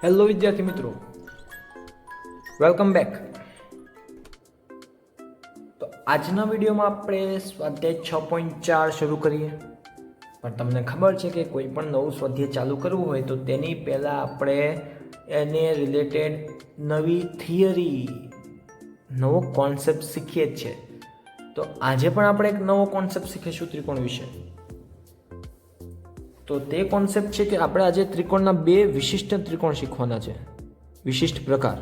Hello વિદ્યાર્થી મિત્રો, welcome back. તો આજના વિડીયોમાં આપણે સ્વાધ્યાય 6.4 શરૂ કરીએ. પણ તમને ખબર છે કે કોઈ પણ નવું સ્વાધ્યાય ચાલુ કરવું હોય તો તેની પહેલાં આપણે એને રિલેટેડ નવી થિયરી, નવો કોન્સેપ્ટ શીખીએ જ છે. તો આજે પણ આપણે એક નવો કોન્સેપ્ટ શીખીશું ત્રિકોણ વિશે. તો તે કોન્સેપ્ટ છે કે આપણે આજે ત્રિકોણના બે વિશિષ્ટ ત્રિકોણ શીખવાના છે, વિશિષ્ટ પ્રકાર.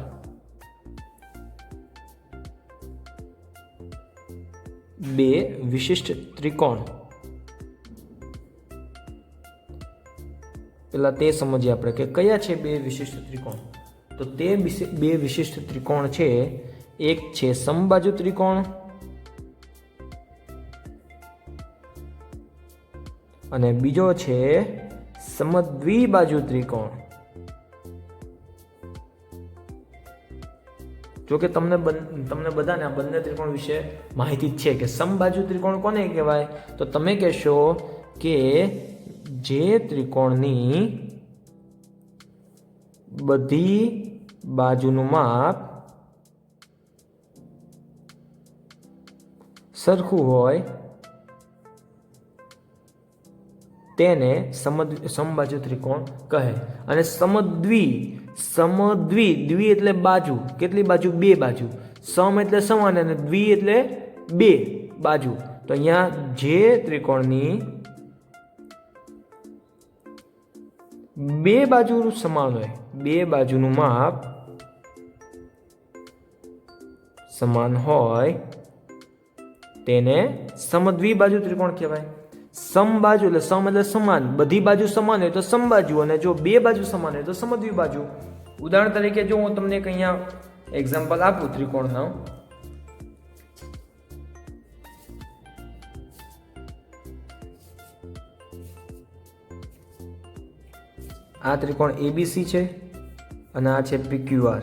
બે વિશિષ્ટ ત્રિકોણ, પેલા તે સમજીએ આપણે કે કયા છે બે વિશિષ્ટ ત્રિકોણ. તો તે બે વિશિષ્ટ ત્રિકોણ છે, એક છે સમબાજુ ત્રિકોણ અને બીજો છે સમદ્વિબાજુ ત્રિકોણ. જો કે તમને બધાને આ બંને ત્રિકોણ વિશે માહિતી જ છે કે સમબાજુ ત્રિકોણ કોને કહેવાય. તો તમે કહેશો કે જે ત્રિકોણની બધી બાજુનું માપ સરખું હોય તેને સમબાજુ ત્રિકોણ કહે. અને દ્વિ એટલે બાજુ, કેટલી બાજુ? બે બાજુ. સમ એટલે સમાન અને દ્વિ એટલે બે બાજુ. તો અહીંયા જે ત્રિકોણની બે બાજુ સમાન હોય, બે બાજુનું માપ સમાન હોય તેને સમદ્વિબાજુ ત્રિકોણ કહેવાય. સમબાજુ એટલે સમ એટલે સમાન, બધી બાજુ સમાન હોય તો સમબાજુ, અને જો બે બાજુ સમાન હોય તો સમદ્વિબાજુ. ઉદાહરણ તરીકે જો હું તમને અહીંયા એક્ઝામ્પલ આપું ત્રિકોણનો, આ ત્રિકોણ એબીસી છે અને આ છે પીક્યુઆર.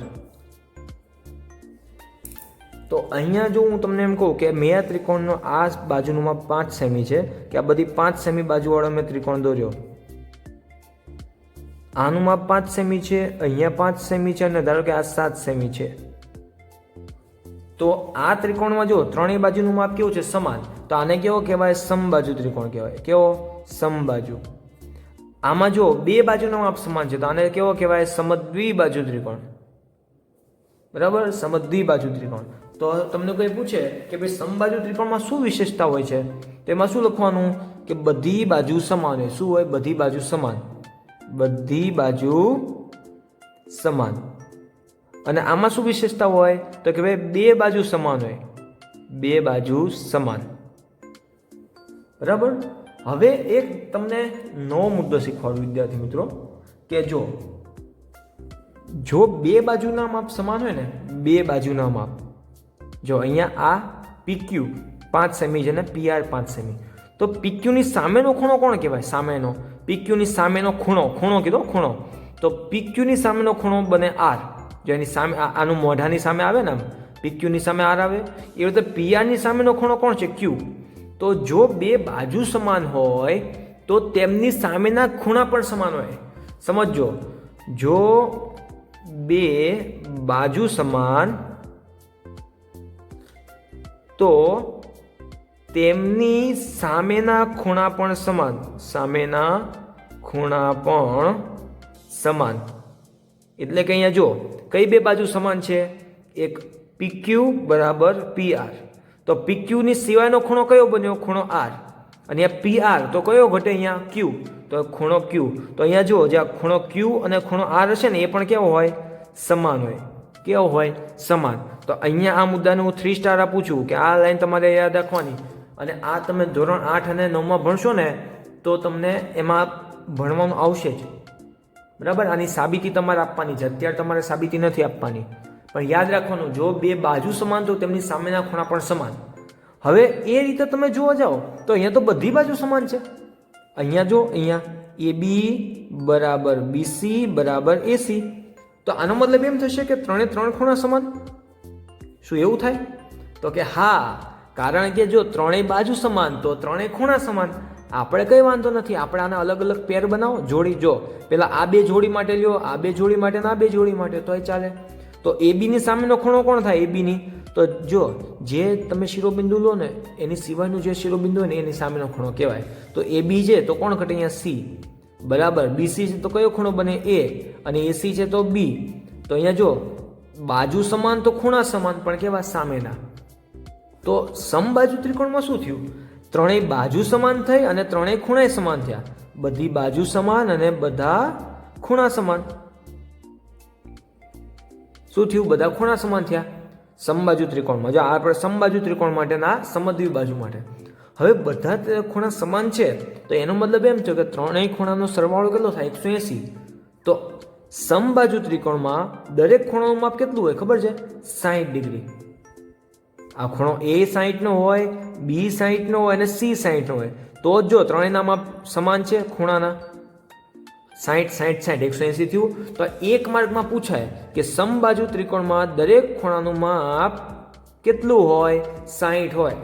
તો અહીંયા જો હું તમને એમ કહું કે મેં આ ત્રિકોણનો આ બાજુનું માપ 5 સેમી છે, કે આ બધી 5 સેમી બાજુવાળો મેં ત્રિકોણ દોર્યો, આનું માપ 5 સેમી છે, અહીંયા 5 સેમી છે અને ધારો કે આ 7 સેમી છે. તો આ ત્રિકોણમાં જો ત્રણેય બાજુનું માપ કેવું છે? સમાન. તો આને કેવો કહેવાય? સમબાજુ ત્રિકોણ કહેવાય. કેવો? સમબાજુ. આમાં જો બે બાજુનું માપ સમાન છે તો આને કેવો કહેવાય? સમદ્વિબાજુ ત્રિકોણ. બરાબર, સમદ્વિબાજુ ત્રિકોણ. તો તમને કોઈ પૂછે કે ભાઈ સમબાજુ ત્રિકોણમાં શું વિશેષતા હોય છે, તેમાં શું લખવાનું? કે બધી બાજુ સમાન હોય. શું હોય? બધી બાજુ સમાન. બધી બાજુ સમાન. અને આમાં શું વિશેષતા હોય? તો કે ભાઈ બે બાજુ સમાન હોય. બે બાજુ સમાન. બરાબર. હવે એક તમને નવો મુદ્દો શીખવાડું વિદ્યાર્થી મિત્રો, કે જો બે બાજુના માપ સમાન હોય ને, બે બાજુના માપ, જો અહીંયા આ PQ 5 સેમી છે ને PR 5 સેમી, તો PQ ની સામેનો ખૂણો કોણ કહેવાય? સામેનો. PQ ની સામેનો ખૂણો કીધો, ખૂણો. તો PQ ની સામેનો ખૂણો બને R. જો એની સામે આનું મોઢાની સામે આવે ને, PQ ની સામે R આવે, એ રીતે PR ની સામેનો ખૂણો કોણ છે? Q. તો જો બે બાજુ સમાન હોય તો તેમની સામેના ખૂણા પણ સમાન હોય. સમજો, જો બે બાજુ સમાન તો તેમની સામેના ખૂણા પણ સમાન. સામેના ખૂણા પણ સમાન. એટલે કે અહીંયા જો કઈ બે બાજુ સમાન છે? એક PQ બરાબર PR. તો PQ ની સિવાયનો ખૂણો કયો બન્યો? ખૂણો R. અને અહીંયા PR તો કયો ઘટે? અહીંયા Q. તો ખૂણો Q. તો અહીંયા જો જ્યાં ખૂણો Q અને ખૂણો R હશે ને, એ પણ કેવો હોય? સમાન હોય. કેવો હોય? સમાન. તો અહીંયા આ મુદ્દાને હું 3 સ્ટાર આપું છું કે આ લાઈન તમારે યાદ રાખવાની. અને આ તમે ધોરણ 8 અને 9માં ભણશો ને તો તમને એમાં ભણવાનું આવશે જ. બરાબર. આની સાબિતી તમારે આપવાની છે. અત્યારે તમારે સાબિતી નથી આપવાની, પણ યાદ રાખવાનું, જો બે બાજુ સમાન તો તેમની સામેના ખૂણા પણ સમાન. હવે એ રીતે તમે જોવા જાઓ તો અહીંયા તો બધી બાજુ સમાન છે. અહીંયા જો, અહીંયા AB બરાબર BC બરાબર AC. તો આનો મતલબ એમ થશે કે ત્રણે ત્રણ ખૂણા સમાન. શું એવું થાય? તો કે હા, કારણ કે જો ત્રણેય બાજુ સમાન તો ત્રણેય ખૂણા સમાન. આપણે કંઈ વાંધો નથી, આપણે આના અલગ અલગ પેર બનાવો, જોડી. જો પેલા આ બે જોડી માટે લ્યો, આ બે જોડી માટે ને આ બે જોડી માટે, તોય ચાલે. તો એબીની સામેનો ખૂણો કોણ થાય? એબીની. તો જો જે તમે શિરોબિંદુ લો ને એની સિવાયનું જે શિરોબિંદુ હોય ને એની સામેનો ખૂણો કહેવાય. તો એબી છે તો કોણ ઘટે? અહીંયા સી. બરાબર. બીસી છે તો કયો ખૂણો બને? એ. અને એસી છે તો બી. તો અહીંયા જો બાજુ સમાન તો ખૂણા સમાન, પણ કેવા? સામેના. તો સમબાજુ ત્રિકોણમાં શું થયું? ત્રણેય બાજુ સમાન થઈ અને ત્રણેય ખૂણા સમાન થયા. બધી બાજુ સમાન અને બધા ખૂણા સમાન. શું થયું? બધા ખૂણા સમાન થયા સમબાજુ ત્રિકોણમાં. જો આપણે સમબાજુ ત્રિકોણ માટેના સમદ્વિ બાજુ માટે. હવે બધા ખૂણા સમાન છે તો એનો મતલબ એમ થયો કે ત્રણેય ખૂણાનો સરવાળો કેટલો થાય? 180. તો સમબાજુ ત્રિકોણમાં દરેક ખૂણાનું માપ કેટલું હોય ખબર છે? 60 ડિગ્રી. આ ખૂણો એ 60 નો હોય, બી 60 નો હોય અને સી 60 નો હોય. તો જો ત્રણેયના માપ સમાન છે ખૂણાના. 60 60 60 180 થયું. તો એક માર્કમાં પૂછાય કે સમબાજુ ત્રિકોણમાં દરેક ખૂણાનું માપ કેટલું હોય? 60 હોય.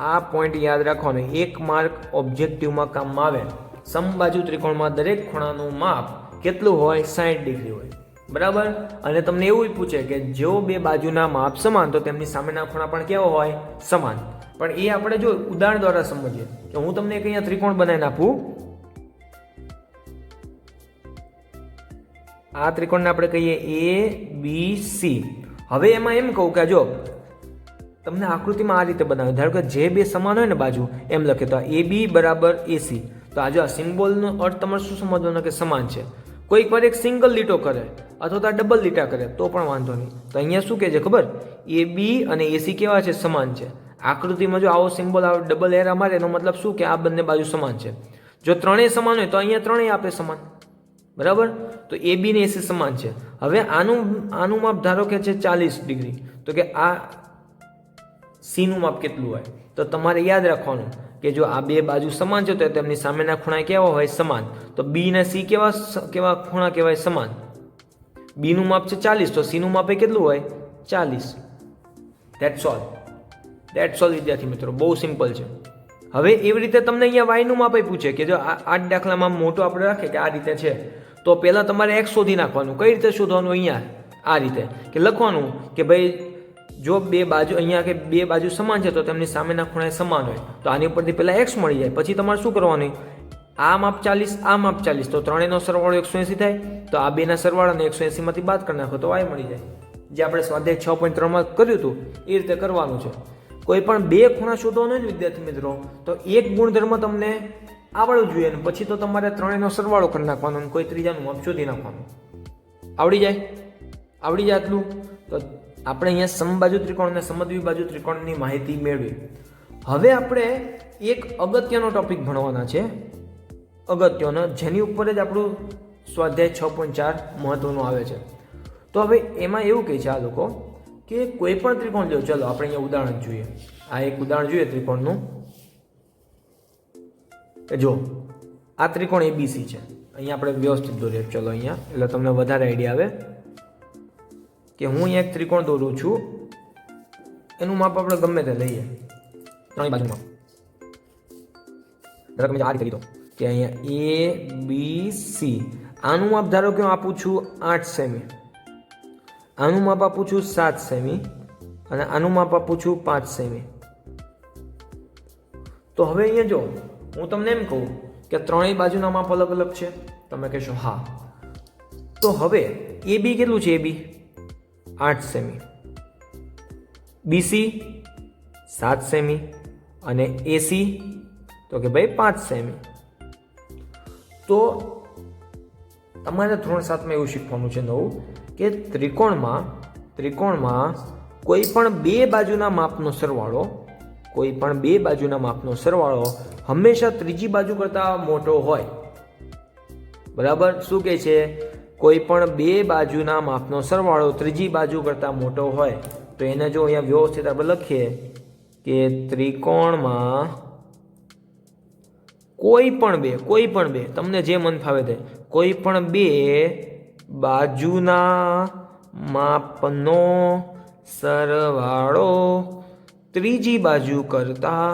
આ પોઈન્ટ યાદ રાખવાનો. એક માર્ક ઓબ્જેક્ટિવમાં કામમાં આવે. સમબાજુ ત્રિકોણમાં દરેક ખૂણાનું માપ કેટલું હોય? 60 ડિગ્રી હોય. બરાબર. અને તમને એવું પૂછે કે જો બે બાજુના માપ સમાન તો તેમની સામેના ખૂણા પણ કેવો હોય? સમાન. પણ એ આપણે જો ઉદાહરણ દ્વારા સમજીએ તો હું તમને એક અહીંયા ત્રિકોણ બનાવીને આપું. આ ત્રિકોણને આપણે કહીએ એ બી સી. હવે એમાં એમ કહું કે જો તમને આકૃતિમાં આ રીતે બનાવે. ધારો કે જે બે સમાન હોય ને બાજુ એમ લખે તો એ બી બરાબર એસી. તો આ જો આ સિમ્બોલનો અર્થ તમારે શું સમજવાનો કે સમાન છે. કોઈક વાર એક સિંગલ લીટો કરે અથવા તો ડબલ લીટા કરે તો પણ વાંધો નહીં. તો અહીંયા શું કહે છે ખબર? એ બી અને એસી કેવા છે? સમાન છે. આકૃતિમાં જો આવો સિમ્બોલ આવે, ડબલ એરા મારે, એનો મતલબ શું કે આ બંને બાજુ સમાન છે. જો ત્રણેય સમાન હોય તો અહીંયા ત્રણેય આપે સમાન. બરાબર. તો એ બી ને એસી સમાન છે. હવે આનું માપ ધારો કે છે 40 ડિગ્રી. તો કે આ સીનું માપ કેટલું હોય? તો તમારે યાદ રાખવાનું કે જો આ બે બાજુ સમાન છે તો તેમની સામેના ખૂણા કેવા હોય? સમાન. તો બી ને સી કેવા ખૂણા કહેવાય? સમાન. બી નું માપ છે 40 તો સી નું માપ કેટલું હોય? 40. That's all. ધેટ્સ ઓલ વિદ્યાર્થી મિત્રો. બહુ સિમ્પલ છે. હવે એવી રીતે તમને અહીંયા વાય નું માપ પૂછે કે જો આ દાખલામાં મોટો આપણે રાખીએ કે આ રીતે છે તો પહેલા તમારે x શોધી નાખવાનું. કઈ રીતે શોધવાનું? અહીંયા આ રીતે કે લખવાનું કે ભાઈ જો બે બાજુ અહીંયા કે બે બાજુ સમાન છે તો તેમની સામેના ખૂણા સમાન હોય તો આની ઉપરથી પહેલા x મળી જાય. પછી તમારે શું કરવાનું? આ માપ 40, આ માપ 40, તો ત્રણેયનો સરવાળો 180 થાય. તો આ બેના સરવાળાને 180 માંથી બાદ કરી નાખો તો y મળી જાય. જે આપણે સ્વાધ્યાય 6.3 માં કર્યું હતું એ રીતે કરવાનું છે. કોઈ પણ બે ખૂણા શોધવાનો હોય વિદ્યાર્થી મિત્રો તો એક ગુણધર્મ તમને આવડવું જોઈએ અને પછી તો તમારે ત્રણેયનો સરવાળો કરી નાખવાનો અને કોઈ ત્રીજાનું માપ શોધી નાખવાનું. આવડી જાય આટલું. તો આપણે અહીંયા સમબાજુ ત્રિકોણ અને સમદ્વિ બાજુ ત્રિકોણની માહિતી મેળવી. હવે આપણે એક અગત્યનો ટોપિક ભણવાના છે. અગત્યનો, જેની ઉપર જ આપણું સ્વાધ્યાય 6.4 મહત્વનું આવે છે. તો હવે એમાં એવું કહે છે આ લોકો કે કોઈ પણ ત્રિકોણ લો. ચલો આપણે અહીંયા ઉદાહરણ જોઈએ. આ એક ઉદાહરણ જોઈએ ત્રિકોણનું. જો આ ત્રિકોણ એબીસી છે. અહીંયા આપણે વ્યવસ્થિત દોરીએ. ચલો અહીંયા એટલે તમને વધારે આઈડિયા આવે કે હું અહીંયા એક ત્રિકોણ દોરું છું. એનું માપ આપણે ગમે તે લઈએ. ત્રણેય બાજુમાં ધારો કે મેં આ રીતે લીધો કે અહીંયા એ બી સી. આનું માપ ધારો કે હું આપું છું 8 સેમી, આનું માપ આપું છું 7 સેમી અને આનું માપ આપું છું 5 સેમી. તો હવે અહીંયા જો હું તમને એમ કહું કે ત્રણેય બાજુના માપ અલગ અલગ છે. તમે કહેશો હા. તો હવે એ બી કેટલું છે? એ બી 8 સેમી, બીસી 7 સેમી અને એસી તો કે ભાઈ 5 સેમી. તો તમારે ધોરણ 7માં એવું શીખવાનું છે નવું કે ત્રિકોણમાં કોઈ પણ બે બાજુના માપનો સરવાળો હંમેશા ત્રીજી બાજુ કરતાં મોટો હોય. બરાબર. શું કહે છે? કોઈ પણ બે બાજુના માપનો સરવાળો ત્રીજી બાજુ કરતાં મોટો હોય. તો એને જો અહીંયા વ્યવસ્થિત આપણે લખીએ કે ત્રિકોણમાં કોઈ પણ બે તમને જે મન ફાવે તે કોઈ પણ બે બાજુના માપનો સરવાળો ત્રીજી બાજુ કરતા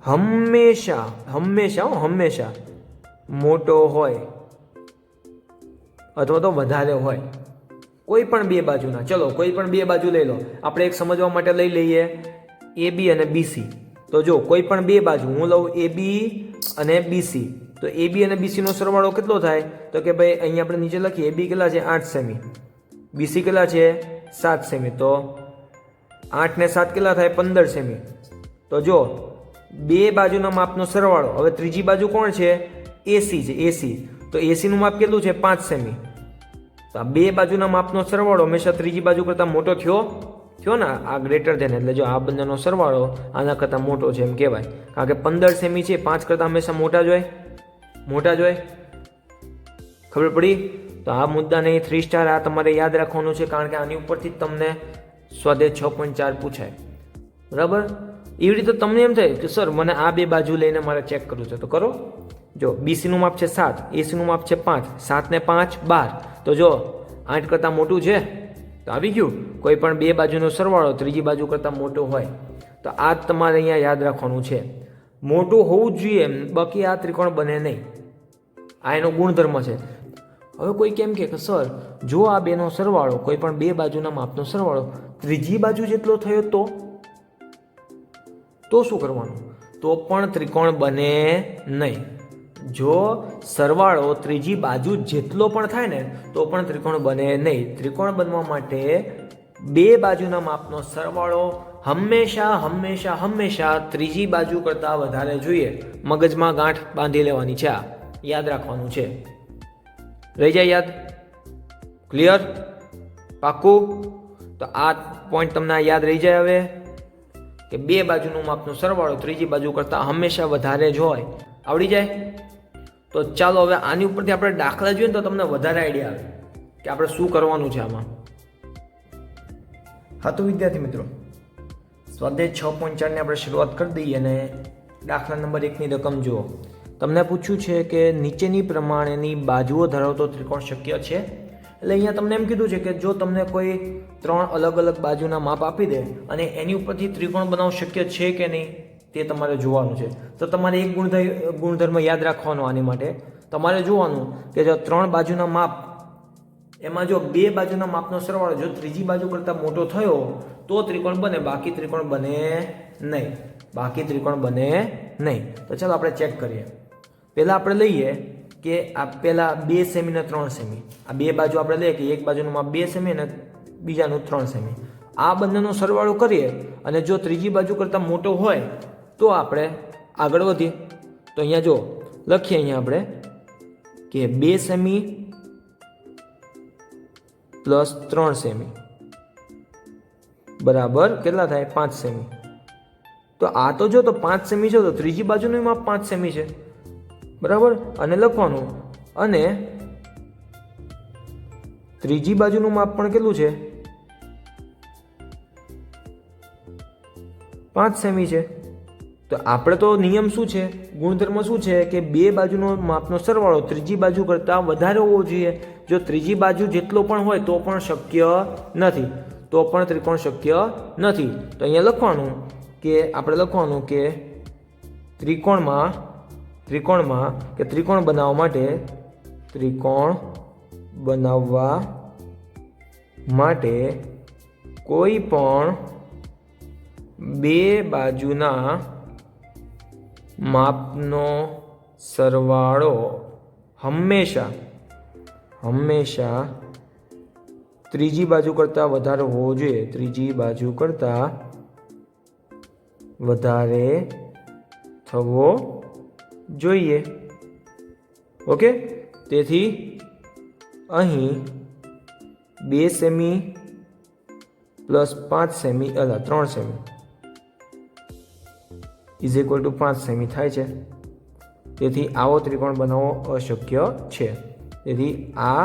હંમેશા હંમેશા મોટો હોય અથવા તો વધારે હોય, કોઈ પણ બે બાજુના. ચલો કોઈ પણ બે બાજુ લઈ લો. આપણે એક સમજવા માટે લઈ લઈએ AB અને BC. તો જો કોઈ પણ બે બાજુ હું લઉં AB અને BC, તો AB અને BC નો સરવાળો કેટલો થાય? તો કે ભાઈ અહીંયા આપણે નીચે લખીએ AB કેટલા છે 8 સેમી, BC કેટલા છે 7 સેમી, તો 8 ને 7 કેટલા થાય 15 સેમી. તો જો બે બાજુના માપનો સરવાળો, હવે ત્રીજી બાજુ કોણ છે? AC છે, AC. તો AC નું માપ કેટલું છે 5 સેમી. તો આ બે બાજુના માપનો સરવાળો હંમેશા ત્રીજી બાજુ કરતાં મોટો થયો ને, આ ગ્રેટર ધેન, એટલે જો આ બંનેનો સરવાળો આના કરતાં મોટો છે એમ કહેવાય. કારણ કે 15 સેમી છે 5 કરતાં હંમેશા મોટા જ હોય. ખબર પડી? તો આ મુદ્દાને 3 સ્ટાર આ તમારે યાદ રાખવાનું છે, કારણ કે આની ઉપરથી જ તમને સ્વાધ્યાય 6.4 પૂછાય. બરાબર? એવી રીતે તમને એમ થાય કે સર મને આ બે બાજુ લઈને મારે ચેક કરવું છે, તો કરો. જો BC નું માપ છે 7, AC નું માપ છે 5, 7 ને 5 12. તો જો 8 કરતાં મોટું છે, તો આવી ગયું. કોઈ પણ બે બાજુનો સરવાળો ત્રીજી બાજુ કરતાં મોટો હોય, તો આ જ તમારે અહીંયા યાદ રાખવાનું છે. મોટું હોવું જ જોઈએ, બાકી આ ત્રિકોણ બને નહીં. આ એનો ગુણધર્મ છે. હવે કોઈ કેમ કે સર જો આ બેનો સરવાળો, કોઈ પણ બે બાજુના માપનો સરવાળો ત્રીજી બાજુ જેટલો થયો તો શું કરવાનું? તો પણ ત્રિકોણ બને નહીં. જો સરવાળો ત્રીજી બાજુ જેટલો પણ થાય ને તો પણ ત્રિકોણ બને નહીં. ત્રિકોણ બનવા માટે બે બાજુના માપનો સરવાળો હંમેશા ત્રીજી બાજુ કરતાં વધારે જોઈએ. મગજમાં ગાંઠ બાંધી લેવાની છે, આ યાદ રાખવાનું છે. રહી જાય યાદ? ક્લિયર? પાક્કું? તો આ પોઈન્ટ તમને યાદ રહી જાય હવે, કે બે બાજુનું માપનો સરવાળો ત્રીજી બાજુ કરતાં હંમેશા વધારે જ હોય. આવડી જાય? તો ચાલો હવે આની ઉપરથી આપણે દાખલા જોઈએ ને તો તમને વધારે આઈડિયા આવે કે આપણે શું કરવાનું છે આમાં. હા, તો વિદ્યાર્થી મિત્રો, સ્વાધ્યાય 6.4 ને આપણે શરૂઆત કરી દઈએ. અને દાખલા નંબર 1ની રકમ જુઓ. તમને પૂછ્યું છે કે નીચેની પ્રમાણેની બાજુઓ ધરાવતો ત્રિકોણ શક્ય છે. એટલે અહીંયા તમને એમ કીધું છે કે જો તમને કોઈ 3 અલગ અલગ બાજુના માપ આપી દે અને એની ઉપરથી ત્રિકોણ બનાવવું શક્ય છે કે નહીં તે તમારે જોવાનું છે. તો તમારે એક ગુણધર્મ યાદ રાખવાનો. આની માટે તમારે જોવાનું કે જો 3 બાજુના માપ, એમાં જો બે બાજુના માપનો સરવાળો જો ત્રીજી બાજુ કરતાં મોટો થયો તો ત્રિકોણ બને, બાકી ત્રિકોણ બને નહીં. તો ચાલો આપણે ચેક કરીએ. પહેલાં આપણે લઈએ કે આ પહેલાં 2 સેમી ને 3 સેમી, આ બે બાજુ આપણે લઈએ કે એક બાજુનું માપ 2 સેમી અને બીજાનું 3 સેમી. આ બંનેનો સરવાળો કરીએ અને જો ત્રીજી બાજુ કરતાં મોટો હોય તો આપણે આગળ વધીએ. તો અહીંયા જો લખીએ, અહીંયા આપણે કે 2 સેમી પ્લસ 3 સેમી બરાબર કેટલા થાય? 5 સેમી. તો આ તો જો તો 5 સેમી છે, તો ત્રીજી બાજુનું માપ 5 સેમી છે. બરાબર? અને લખવાનું, અને ત્રીજી બાજુનું માપ પણ કેટલું છે? 5 સેમી છે. તો આપણે તો નિયમ શું છે, ગુણધર્મ શું છે કે બે બાજુનો માપનો સરવાળો ત્રીજી બાજુ કરતાં વધારે હોવો જોઈએ. જો ત્રીજી બાજુ જેટલો પણ હોય તો પણ શક્ય નથી, તો પણ ત્રિકોણ શક્ય નથી. તો અહીંયા લખવાનું કે ત્રિકોણ બનાવવા માટે કોઈ પણ બે બાજુના માપનો સરવાળો હંમેશા ત્રીજી બાજુ કરતાં વધારે હોવો જોઈએ. ત્રીજી બાજુ કરતાં વધારે થવો જોઈએ. ઓકે? તેથી અહીં 2 semi plus 5 semi 3 semi is equal to 5 semi થાય છે. તેથી આવો ત્રિકોણ બનાવવો અશક્ય છે. તેથી આ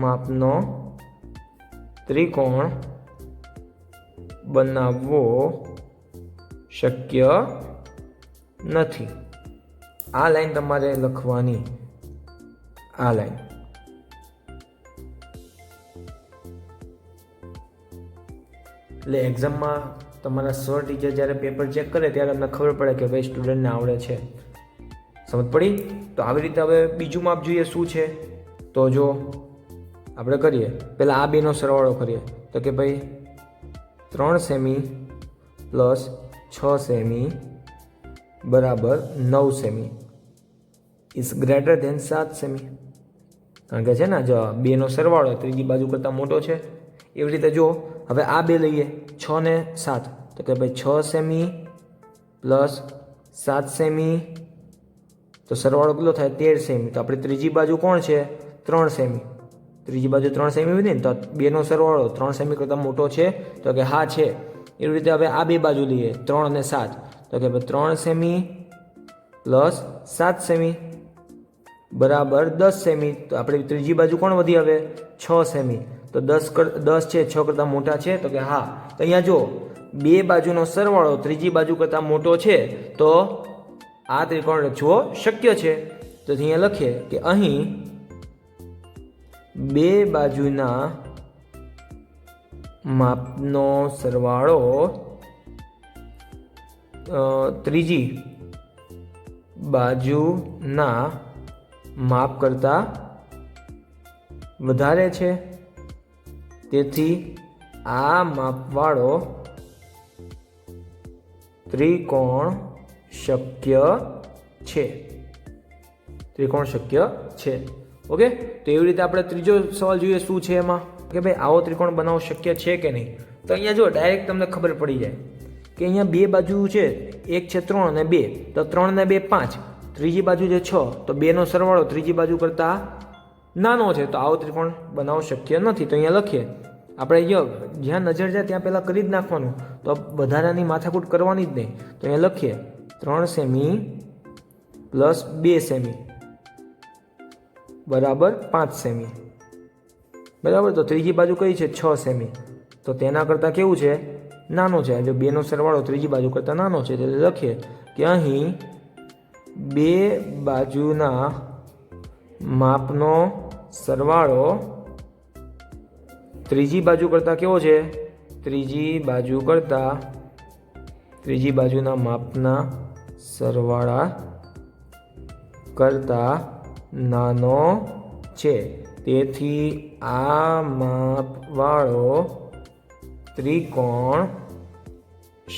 માપનો ત્રિકોણ બનાવવો શક્ય નથી. આ લાઈન તમારે લખવાની, આ લાઈન. એટલે એક્ઝામમાં તમારા સર ટીચર જ્યારે પેપર ચેક કરે ત્યારે તમને ખબર પડે કે ભાઈ સ્ટુડન્ટને આવડે છે. સમજ પડી? તો આવી રીતે હવે બીજું માપ જોઈએ શું છે. તો જો આપણે કરીએ પહેલાં આ બેનો સરવાળો કરીએ તો કે ભાઈ 3 સેમી પ્લસ 6 સેમી બરાબર 9 સેમી ઇઝ ગ્રેટર ધેન 7 સેમી. કારણ કે છે ને જો બેનો સરવાળો ત્રીજી બાજુ કરતાં મોટો છે. એવી રીતે જો હવે આ બે લઈએ 6 ને 7 તો કે ભાઈ 6 સેમી પ્લસ 7 સેમી તો સરવાળો કેટલો થાય 13 સેમી. તો આપણી ત્રીજી બાજુ કોણ છે 3 સેમી. ત્રીજી બાજુ 3 સેમી વધી ને તો બેનો સરવાળો 3 સેમી કરતાં મોટો છે તો કે હા છે. એવી રીતે હવે આ બે બાજુ લઈએ 3 અને 7 તો કે ભાઈ 3 સેમી પ્લસ 7 સેમી બરાબર 10 સેમી. તો આપણી ત્રીજી બાજુ કોણ વધી હવે 6 સેમી. તો 10 છે 6 કરતાં મોટા છે તો કે હા. તો અહીંયા જો બે બાજુનો સરવાળો ત્રીજી બાજુ કરતાં મોટો છે તો આ ત્રિકોણ રચવો શક્ય છે. તો અહીંયા લખીએ કે અહીં બે બાજુના માપનો સરવાળો ત્રીજી બાજુના માપ કરતાં વધારે છે. તેથી આ માપવાળો ત્રિકોણ શક્ય છે. ત્રિકોણ શક્ય છે. ઓકે. તો એવી રીતે આપણે ત્રીજો સવાલ જોઈએ શું છે એમાં કે ભાઈ આવો ત્રિકોણ બનાવવો શક્ય છે કે નહીં. તો અહીંયા જો ડાયરેક્ટ તમને ખબર પડી જાય કે અહીંયા બે બાજુ છે એક છે 3 અને 2 તો 3 ને 2 5 ત્રીજી બાજુ છે 6 તો બેનો સરવાળો ત્રીજી બાજુ કરતાં નાનો છે તો આવો ત્રિકોણ બનાવવો શક્ય નથી. તો અહીંયા લખીએ આપણે જ્યાં નજર જાય ત્યાં પહેલાં કરી જ નાખવાનું તો વધારાની માથાકૂટ કરવાની જ નહીં. તો અહીંયા લખીએ 3 સેમી પ્લસ 2 સેમી બરાબર 5 સેમી બરાબર. તો ત્રીજી બાજુ કઈ છે 6 સેમી તો તેના કરતાં કેવું છે નાનો છે. જો બેનો સરવાળો ત્રીજી બાજુ કરતાં નાનો છે તો લખીએ કે અહીં બે બાજુના માપનો સરવાળો ત્રીજી બાજુ કરતાં કેવો છે ત્રીજી બાજુના માપના સરવાળા કરતાં નાનો છે. તેથી આ માપવાળો ત્રિકોણ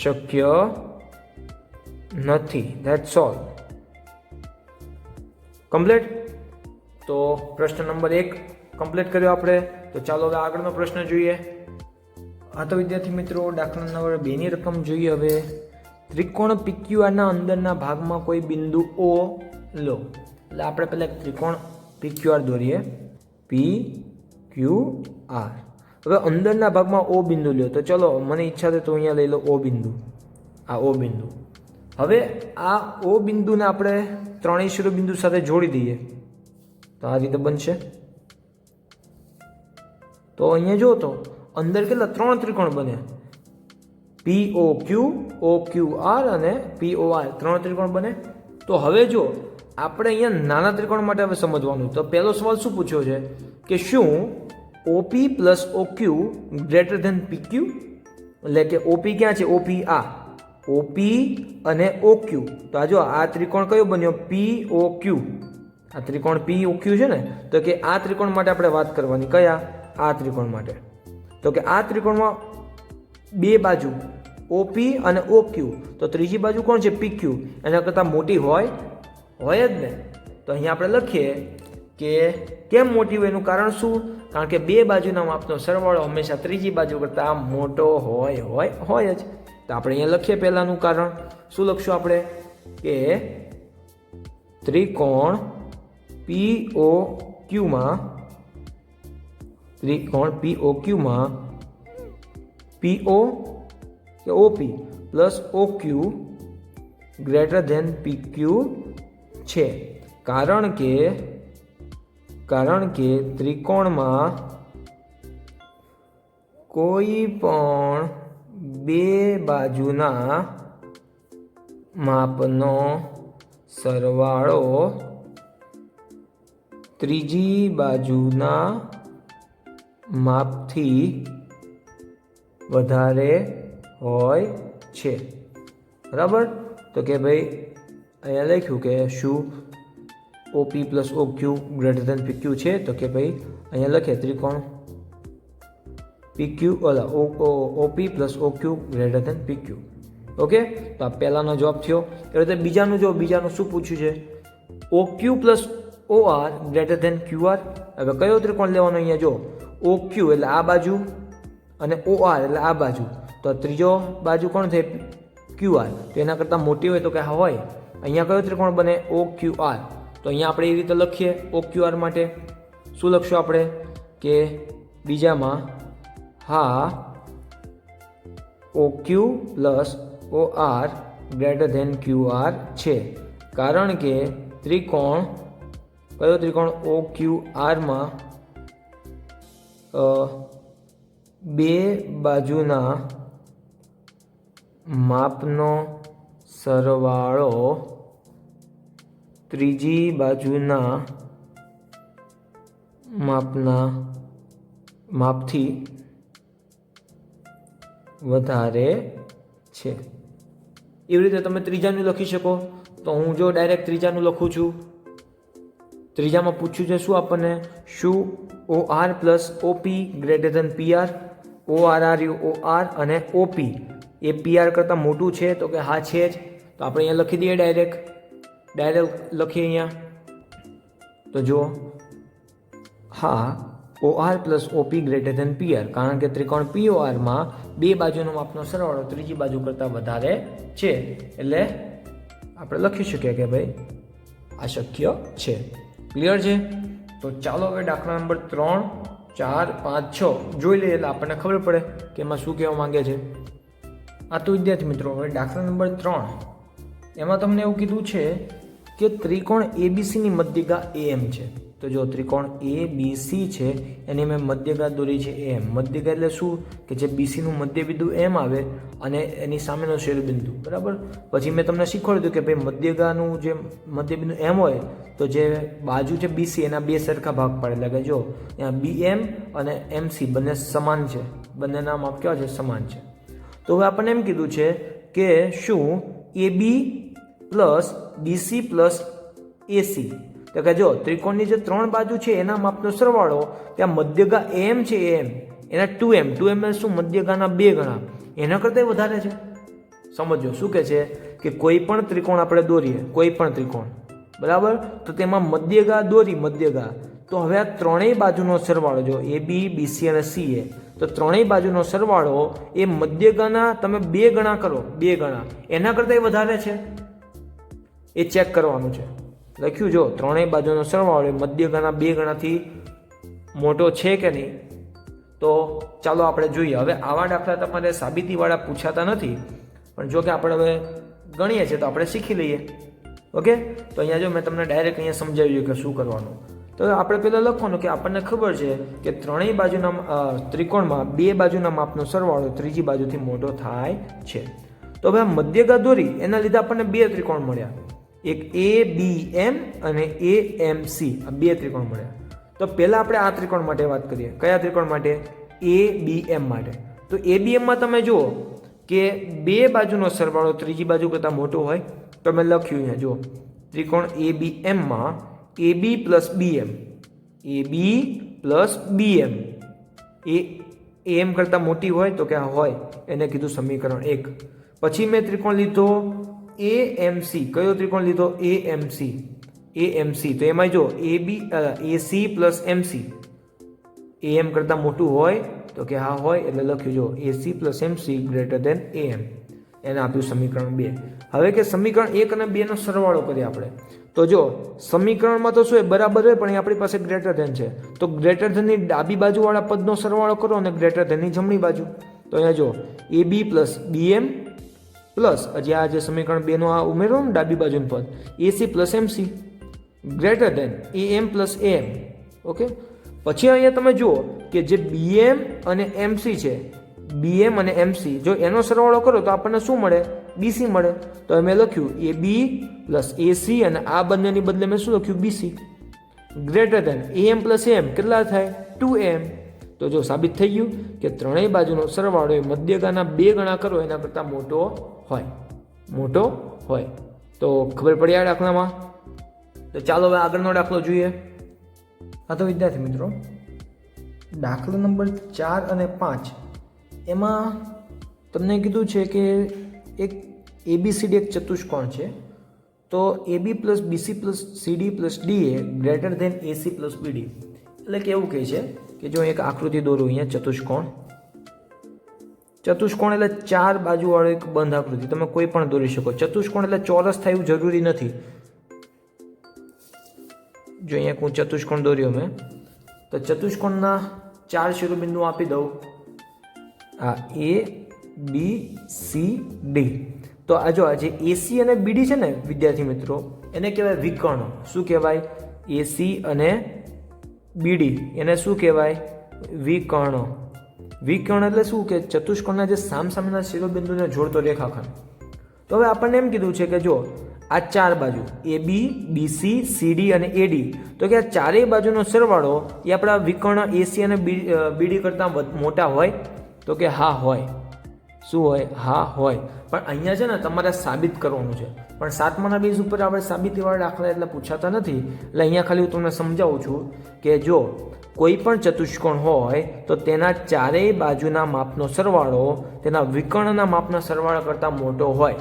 શક્ય નથી. That's all. કમ્પ્લીટ. તો પ્રશ્ન નંબર 1 કમ્પ્લીટ કર્યો આપણે. તો ચાલો હવે આગળનો પ્રશ્ન જોઈએ. હા તો વિદ્યાર્થી મિત્રો દાખલા નંબર 2ની રકમ જોઈએ હવે. ત્રિકોણ PQRના અંદરના ભાગમાં કોઈ બિંદુ O લો. એટલે આપણે પહેલાં ત્રિકોણ PQR દોરીએ. PQR. હવે અંદરના ભાગમાં O બિંદુ લ્યો. તો ચલો મને ઈચ્છા થાય તો અહીંયા લઈ લો O બિંદુ. આ O બિંદુ. હવે આ O બિંદુને આપણે ત્રણેય શિરોબિંદુ સાથે જોડી દઈએ તો આ રીતે બનશે. તો અહીંયા જો તો અંદર કેટલા 3 ત્રિકોણ બને POQ, OQR અને POR 3 ત્રિકોણ બને. તો હવે જો આપણે અહીંયા નાના ત્રિકોણ માટે હવે સમજવાનું. તો પહેલો સવાલ શું પૂછ્યો છે કે શું OP plus OQ greater than PQ. એટલે કે OP ક્યાં છે OP આ OP અને OQ. તો આ જો આ ત્રિકોણ કયો બન્યો POQ. આ ત્રિકોણ POQ છે ને તો કે આ ત્રિકોણ માટે આપણે વાત કરવાની. કયા આ ત્રિકોણ માટે. તો કે આ ત્રિકોણમાં બે બાજુ OP અને OQ તો ત્રીજી બાજુ કોણ છે PQ એના કરતાં મોટી હોય જ ને. તો અહીંયા આપણે લખીએ કે કેમ મોટી હોય એનું કારણ શું. કારણ કે બે બાજુના માપનો સરવાળો હંમેશા ત્રીજી બાજુ કરતાં મોટો હોય જ. તો આપણે અહીંયા લખીએ પહેલાંનું કારણ. શું લખશું આપણે કે ત્રિકોણ POQમાં PO કે OP plus OQ greater than PQ છે. કારણ કે ત્રિકોણમાં કોઈ પણ બે બાજુના માપનો સરવાળો ત્રીજી બાજુના માપથી વધારે હોય છે. બરાબર. તો કે ભાઈ અહીંયા લખ્યું કે શું OP plus OQ greater than PQ છે? તો કે ભાઈ અહીંયા લખીએ ત્રિકોણ PQ OP plus OQ greater than PQ. Okay, તો આ પહેલાનો જવાબ થયો. એ રીતે બીજાનું જો બીજાનું શું પૂછ્યું છે? OQ plus OR greater than QR. હવે કયો ત્રિકોણ લેવાનો? અહીંયા જો ઓક્યુ એટલે આ બાજુ અને ઓઆર એટલે આ બાજુ, તો ત્રીજો બાજુ કોણ થાય? ક્યુઆર. તો એના કરતાં મોટી હોય તો કે હા હોય. અહીંયા કયો ત્રિકોણ બને? ઓ ક્યુ આર. તો અહીંયા આપણે એ રીતે લખીએ ઓ ક્યુ આર માટે. શું લખશું આપણે? કે બીજામાં હા O Q plus O R greater than Q R છે, કારણ કે ત્રિકોણ કયો ત્રિકોણ? ઓ ક્યુ આરમાં બે બાજુના માપનો સરવાળો ત્રીજી બાજુના માપથી વધારે છે. એવી રીતે તમે ત્રીજાનું લખી શકો. તો હું જો ડાયરેક્ટ ત્રીજાનું લખું છું. ત્રીજામાં પૂછ્યું છે શું આપણને? શું O R plus OP greater than PR? O R R U O R અને ઓપી એ પીઆર કરતાં મોટું છે? તો કે હા છે જ. તો આપણે અહીંયા લખી દઈએ ડાયરેક્ટ લખીએ અહીંયા. તો જો હા O R plus OP greater than PR, કારણ કે ત્રિકોણ પીઓઆરમાં બે બાજુનો માપનો સરવાળો ત્રીજી બાજુ કરતાં વધારે છે, એટલે આપણે લખી શકીએ કે ભાઈ આ શક્ય છે. ક્લિયર છે? તો ચાલો હવે દાખલા નંબર 3, 4, 5, 6 જોઈ લઈએ એટલે આપણને ખબર પડે કે એમાં શું કહેવા માંગે છે. આ તો વિદ્યાર્થી મિત્રો હવે દાખલા નંબર 3 એમાં તમને એવું કીધું છે કે ત્રિકોણ એબીસીની મધ્યગા એમ છે. તો જો ત્રિકોણ એબીસી છે એની મેં મધ્યગા દોરી છે એમ. મધ્યગા એટલે શું? કે જે બીસીનું મધ્યબિંદુ એમ આવે અને એની સામેનો શિરોબિંદુ. બરાબર. પછી મેં તમને શીખવાડ્યું કે ભાઈ મધ્યગાનું જે મધ્યબિંદુ એમ હોય તો જે બાજુ છે બીસી એના બે સરખા ભાગ પાડે. એટલે કે જો અહીંયા બીએમ અને એમસી બંને સમાન છે, બંનેના માપ કેવા છે? સમાન છે. તો હવે આપણને એમ કીધું છે કે શું AB plus BC plus AC, તો કે જો ત્રિકોણની જે ત્રણ બાજુ છે એના માપનો સરવાળો ત્યાં મધ્યગા એમ છે એમ એના 2m એટલે શું? મધ્યગાના 2 ગણા, એના કરતાં વધારે છે. સમજો શું કહે છે કે કોઈ પણ ત્રિકોણ આપણે દોરીએ, કોઈ પણ ત્રિકોણ, બરાબર, તો તેમાં મધ્યગા દોરી મધ્યગા. તો હવે આ ત્રણેય બાજુનો સરવાળો જો એ બી બીસી અને સી એ, તો ત્રણેય બાજુનો સરવાળો એ મધ્યગાના તમે 2 ગણા કરો, 2 ગણા, એના કરતાં વધારે છે. એ ચેક કરવાનું છે. લખ્યું જો ત્રણેય બાજુનો સરવાળો એ મધ્યગાના 2 ગણાથી મોટો છે કે નહીં. તો ચાલો આપણે જોઈએ. હવે આવા દાખલા તમારે સાબિતીવાળા પૂછાતા નથી, પણ જો કે આપણે હવે ગણીએ છીએ તો આપણે શીખી લઈએ. ઓકે, તો અહીંયા જો મેં તમને ડાયરેક્ટ અહીંયા સમજાવ્યું કે શું કરવાનું. તો આપણે પહેલાં લખવાનું કે આપણને ખબર છે કે ત્રણેય બાજુના ત્રિકોણમાં 2 બાજુના માપનો સરવાળો ત્રીજી બાજુથી મોટો થાય છે. તો હવે આ મધ્યગા દોરી એના લીધે આપણને 2 ત્રિકોણ મળ્યા, એક એ બી એમ અને એ એમ સી, આ 2 ત્રિકોણ મળ્યા. તો પહેલાં આપણે આ ત્રિકોણ માટે વાત કરીએ. કયા ત્રિકોણ માટે? એ બી એમ માટે. તો એ બી એમમાં તમે જુઓ કે 2 બાજુનો સરવાળો ત્રીજી બાજુ કરતાં મોટો હોય. તો મેં લખ્યું અહીંયા જો ત્રિકોણ એ બી એમમાં એ બી પ્લસ બી એમ, એ બી પ્લસ બી એમ એ એમ કરતાં મોટી હોય તો કે હોય, એને કીધું સમીકરણ 1. પછી મેં ત્રિકોણ લીધો એ એમ સી. કયો ત્રિકોણ લીધો? એ એમ સી. એ એમ સી, તો એમાં જો એ બી એ સી પ્લસ એમ સી એ એમ કરતાં મોટું હોય તો કે હા હોય, એટલે લખ્યું જો A C plus M C greater than A M, એને આપ્યું સમીકરણ 2. હવે કે સમીકરણ 1 અને 2 નો સરવાળો કરીએ આપણે. તો જો સમીકરણમાં તો શું હોય? બરાબર હોય, પણ એ આપણી પાસે ગ્રેટર ધેન છે. તો ગ્રેટર ધેનની ડાબી બાજુવાળા પદનો સરવાળો કરો અને ગ્રેટર ધેનની જમણી બાજુ. તો અહીંયા જો એ બી પ્લસ બી એમ પ્લસ હજી આ જે સમીકરણ 2 નો આ ઉમેરો ને ડાબી બાજુનું પદ એસી પ્લસ એમસી ગ્રેટર ધેન એ એમ પ્લસ એમ. ઓકે, પછી અહીંયા તમે જુઓ કે જે બીએમ અને એમસી છે, બીએમ અને એમસી, જો એનો સરવાળો કરો તો આપણને શું મળે? બીસી મળે. તો મેં લખ્યું એ બી પ્લસ એસી અને આ બંનેની બદલે મેં શું લખ્યું? બીસી ગ્રેટર ધેન એ એમ પ્લસ એમ કેટલા થાય? 2m. તો તો જો સાબિત થઈ ગયું કે ત્રણેય બાજુનો સરવાળો એ મધ્યગાના 2 ગણા કરો એના કરતાં મોટો હોય. તો ખબર પડી આ દાખલામાં. તો ચાલો હવે આગળનો દાખલો જોઈએ. હા તો વિદ્યાર્થી મિત્રો, દાખલા નંબર 4 અને 5 એમાં તમને કીધું છે કે એક ABCD એક ચતુષ્કોણ છે. તો AB plus BC plus CD plus DA greater than AC plus BD. એટલે કે એવું કહે છે કે જો એક આકૃતિ દોરું અહીંયા ચતુષ્કોણ એટલે 4 બાજુવાળો એક બંધ આકૃતિ, તમે કોઈ પણ દોરી શકો. ચતુષ્કોણ એટલે ચોરસ થાય એવું જરૂરી નથી. જો અહીંયા હું ચતુષ્કોણ દોર્યો મેં, તો ચતુષ્કોણના 4 શિરોબિંદુ આપી દઉં. આ ABCD. તો આ જો આજે AC અને BD છે ને વિદ્યાર્થી મિત્રો, એને કહેવાય વિકર્ણ. શું કહેવાય? AC અને BD એને શું કહેવાય? વિકર્ણ. વિકર્ણ એટલે શું કે ચતુષ્કોણના જે સામસામેના શિરોબિંદુને જોડતો રેખાખંડ. તો હવે આપણને એમ કીધું છે કે જો આ 4 બાજુ AB, BC, CD અને AD, તો કે આ ચારેય બાજુનો સરવાળો એ આપણા વિકર્ણ AC અને BD કરતાં મોટા હોય? તો કે હા હોય. શું હોય? હા હોય. પણ અહીંયા છે ને તમારે સાબિત કરવાનું છે. પણ 7માના બેઝ ઉપર આપણે સાબિતીવાળા દાખલા એટલે પૂછાતા નથી. એટલે અહીંયા ખાલી હું તમને સમજાવું છું કે જો કોઈ પણ ચતુષ્કોણ હોય તો તેના ચારેય બાજુના માપનો સરવાળો તેના વિકર્ણના માપના સરવાળા કરતાં મોટો હોય.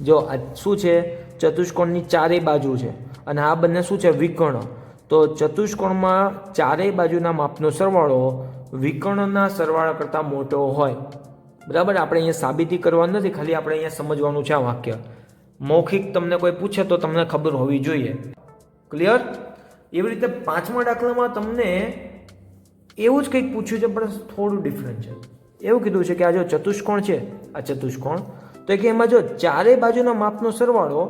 જો આ શું છે? ચતુષ્કોણની ચારેય બાજુ છે અને આ બંને શું છે? વિકર્ણ. તો ચતુષ્કોણમાં ચારેય બાજુના માપનો સરવાળો વિકર્ણના સરવાળા કરતાં મોટો હોય. બરાબર? આપણે અહીંયા સાબિતી કરવાનું નથી, ખાલી આપણે અહીંયા સમજવાનું છે આ વાક્ય. મૌખિક તમને કોઈ પૂછે તો તમને ખબર હોવી જોઈએ. ક્લિયર? એવી રીતે 5મા દાખલામાં તમને એવું જ કંઈક પૂછ્યું છે પણ થોડું ડિફરન્ટ છે. એવું કીધું છે કે આ જો ચતુષ્કોણ છે, આ ચતુષ્કોણ, તો કે એમાં જો ચારેય બાજુના માપનો સરવાળો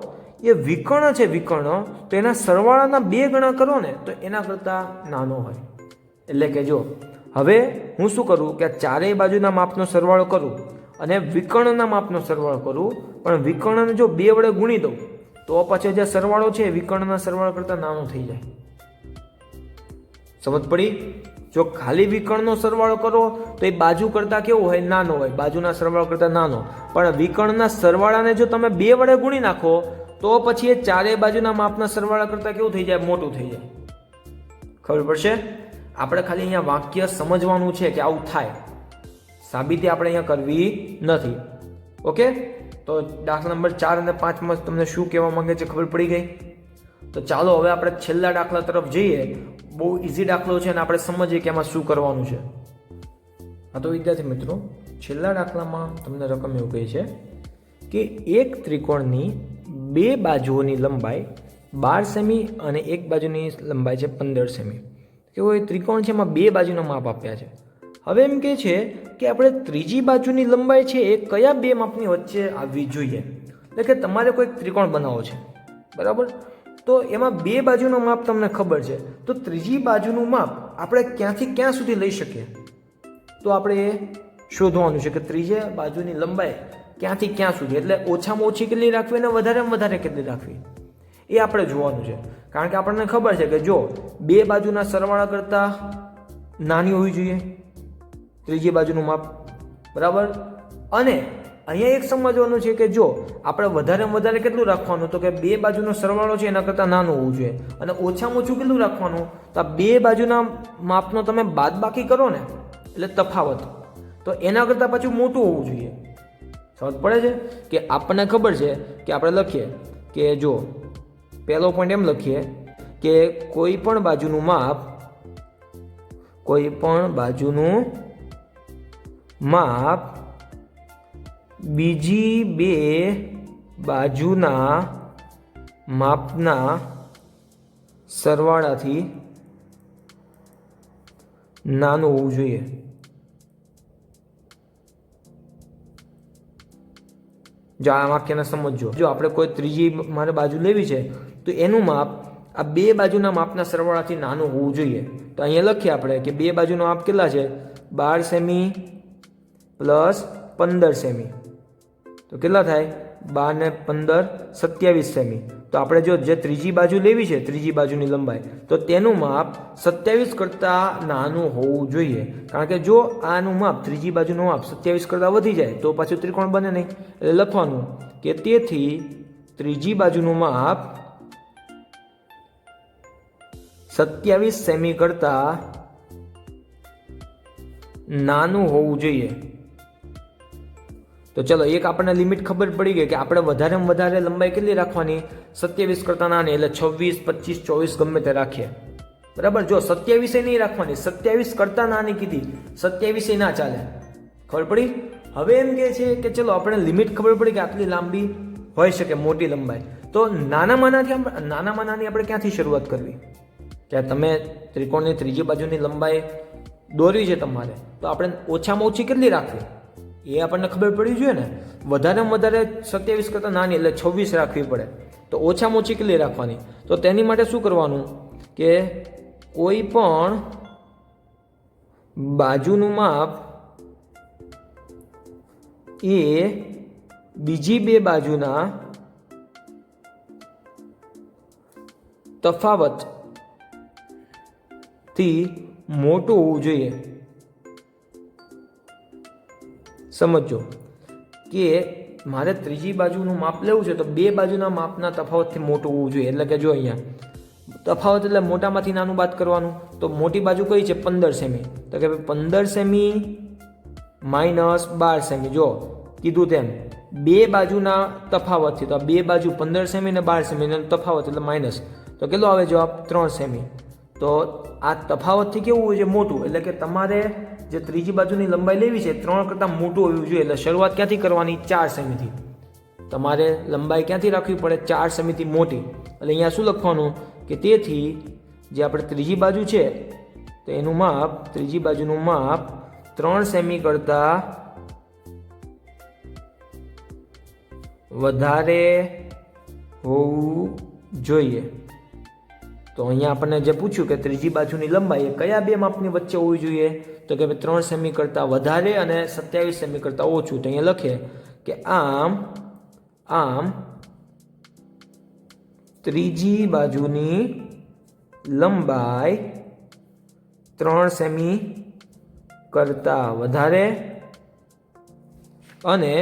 એ વિકર્ણ છે, વિકર્ણ, તો એના સરવાળાના 2 ગણા કરો ને તો એના કરતાં નાનો હોય. એટલે કે જો હવે હું શું કરું કે આ ચારેય બાજુના માપનો સરવાળો કરું અને વિકર્ણના માપનો સરવાળો કરું, પણ વિકર્ણને જો 2 વડે ગુણી દઉં તો પછી જે સરવાળો છે વિકર્ણના સરવાળા કરતાં નાનો થઈ જાય. સમજ પડી? જો ખાલી વિકર્ણનો સરવાળો કરો તો એ બાજુ કરતાં કેવો હોય? નાનો હોય, બાજુના સરવાળો કરતાં નાનો. પણ વિકર્ણના સરવાળાને જો તમે 2 વડે ગુણી નાખો તો પછી એ ચારેય બાજુના માપના સરવાળા કરતાં કેવું થઈ જાય? મોટું થઈ જાય. ખબર પડશે? આપણે ખાલી અહીંયા વાક્ય સમજવાનું છે કે આવું થાય, સાબિતી આપણે અહીંયા કરવી નથી. ઓકે? તો દાખલા નંબર 4 અને 5માં તમને શું કહેવા માંગે છે ખબર પડી ગઈ? તો ચાલો હવે આપણે છેલ્લા દાખલા તરફ જઈએ. બહુ ઇઝી દાખલો છે અને આપણે સમજીએ કે એમાં શું કરવાનું છે. હા તો વિદ્યાર્થી મિત્રો, છેલ્લા દાખલામાં તમને રકમ એવું કહે છે કે એક ત્રિકોણની 2 બાજુઓની લંબાઈ 12 સેમી અને એક બાજુની લંબાઈ છે 15 સેમી. કેવો એ ત્રિકોણ છે એમાં 2 બાજુના માપ આપ્યા છે. હવે એમ કહે છે કે આપણે ત્રીજી બાજુની લંબાઈ છે એ કયા 2 માપની વચ્ચે આવવી જોઈએ. એટલે કે તમારે કોઈ ત્રિકોણ બનાવવો છે, બરાબર? તો એમાં 2 બાજુનું માપ તમને ખબર છે, તો ત્રીજી બાજુનું માપ આપણે ક્યાંથી ક્યાં સુધી લઈ શકીએ? તો આપણે એ શોધવાનું છે કે ત્રીજી બાજુની લંબાઈ ક્યાંથી ક્યાં સુધી, એટલે ઓછામાં ઓછી કેટલી રાખવી અને વધારેમાં વધારે કેટલી રાખવી એ આપણે જોવાનું છે. કારણ કે આપણને ખબર છે કે જો 2 બાજુના સરવાળા કરતાં નાની હોવી જોઈએ ત્રીજી બાજુનું માપ, બરાબર? અને અહીંયા એક સમજવાનું છે કે જો આપણે વધારેમાં વધારે કેટલું રાખવાનું, તો કે 2 બાજુનો સરવાળો છે એના કરતાં નાનું હોવું જોઈએ. અને ઓછામાં ઓછું કેટલું રાખવાનું, તો આ 2 બાજુના માપનો તમે બાદબાકી કરો ને એટલે તફાવત, તો એના કરતાં પાછું મોટું હોવું જોઈએ. સમજ પડે છે? કે આપણને ખબર છે કે આપણે લખીએ કે જો પહેલો પોઈન્ટ એમ લખીએ કે કોઈ પણ બાજુનું માપ બીજી 2 બાજુના માપના સરવાળાથી નાનું હોવું જોઈએ. જો આ વાક્યને સમજો. જો આપણે કોઈ ત્રીજી મારે બાજુ લેવી છે તો એનું માપ આ 2 બાજુના માપના સરવાળાથી નાનું હોવું જોઈએ. તો અહીંયા લખીએ આપણે કે 2 બાજુનો માપ કેટલા છે? 12 સેમી પ્લસ 15 સેમી. તો કેટલા થાય? 12 ને 15 27 સેમી. તો આપણે જો જે ત્રીજી બાજુ લેવી છે, ત્રીજી બાજુની લંબાઈ, તો તેનું માપ 27 કરતાં નાનું હોવું જોઈએ. કારણ કે જો આનું માપ, ત્રીજી બાજુનું માપ 27 કરતાં વધી જાય તો પાછું ત્રિકોણ બને નહીં. એટલે લખવાનું કે તેથી ત્રીજી બાજુનું માપ 27 સેમી કરતાં નાનું હોવું જોઈએ. તો ચલો, એક આપણને લિમિટ ખબર પડી ગઈ કે આપણે વધારેમાં વધારે લંબાઈ કેટલી રાખવાની, 27 કરતાં નાની, એટલે 26, 25, 24 ગમે તે રાખીએ. બરાબર. જો 27 નહીં રાખવાની, 27 કરતાં નાની કીધી, 27 ના ચાલે. ખબર પડી? હવે એમ કહે છે કે ચલો આપણે લિમિટ ખબર પડી કે આટલી લાંબી હોઈ શકે, મોટી લંબાઈ. તો નાનામાં નાની આપણે ક્યાંથી શરૂઆત કરવી? કે તમે ત્રિકોણની ત્રીજી બાજુની લંબાઈ દોરવી છે તમારે, તો આપણે ઓછામાં ઓછી કેટલી રાખવી એ આપણને ખબર પડવી જોઈએ ને. વધારેમાં વધારે 27 કરતાં નાની એટલે 26 રાખવી પડે. તો ઓછામાં ઓછી કેટલી રાખવાની? તો તેની માટે શું કરવાનું કે કોઈ પણ બાજુનું માપ એ બીજી બે બાજુના તફાવતથી મોટું હોવું જોઈએ. સમજો કે મારે ત્રીજી બાજુનું માપ લેવું છે, તો બે બાજુના માપના તફાવતથી મોટું હોવું જોઈએ. એટલે કે જો અહીંયા તફાવત એટલે મોટામાંથી નાનું બાદ કરવાનું. તો મોટી બાજુ કઈ છે? 15 સેમી. તો કે 15 સેમી માઇનસ 12 સેમી. જો કીધું તેમ બે બાજુના તફાવતથી, તો બે બાજુ 15 સેમી ને 12 સેમી તફાવત એટલે માઇનસ. તો કેટલો આવે જવાબ? 3 સેમી. તો આ તફાવતથી કેવું હોય છે? મોટું. એટલે કે તમારે જે ત્રીજી બાજુની લંબાઈ લેવી છે 3 કરતાં મોટું હોવું જોઈએ. એટલે શરૂઆત ક્યાંથી કરવાની? 4 સેમીથી. તમારે લંબાઈ ક્યાંથી રાખવી પડે? 4 સેમીથી મોટી. એટલે અહીંયા શું લખવાનું કે તેથી જે આપણે ત્રીજી બાજુ છે તો એનું માપ, ત્રીજી બાજુનું માપ 3 સેમી કરતાં વધારે હોવું જોઈએ. તો અહીંયા આપણને જે પૂછ્યું કે ત્રીજી બાજુની લંબાઈ એ કયા બે માપની વચ્ચે હોવી જોઈએ, તો કે 3 સેમી કરતાં વધારે અને 27 સેમી કરતાં ઓછું. તો અહીંયા લખે કે આમ ત્રીજી બાજુની લંબાઈ 3 સેમી કરતાં વધારે અને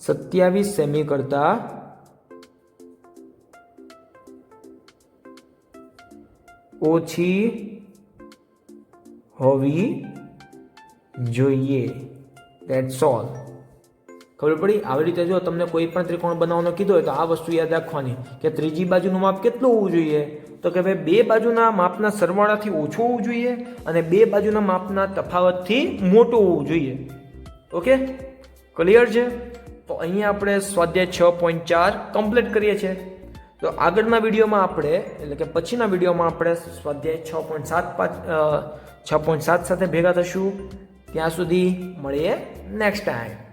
27 સેમી કરતાં ઓછી હોવી જોઈએ. That's all. ખબર પડી? આવી રીતે જો તમને કોઈ પણ ત્રિકોણ બનાવવાનો કીધો હોય તો આ વસ્તુ યાદ રાખવાની કે ત્રીજી બાજુનું માપ કેટલું હોવું જોઈએ, તો કે ભાઈ બે બાજુના માપના સરવાળાથી ઓછું હોવું જોઈએ અને બે બાજુના માપના તફાવતથી મોટું હોવું જોઈએ. ઓકે, ક્લિયર છે? તો અહીંયા આપણે સ્વાધ્યાય 6.4 કમ્પ્લીટ કરીએ છીએ. તો આગળના વિડીયોમાં આપણે, એટલે કે પછીના વિડીયોમાં આપણે સ્વાધ્યાય 6.7 સાથે ભેગા થશું. ત્યાં સુધી મળીએ નેક્સ્ટ ટાઈમ.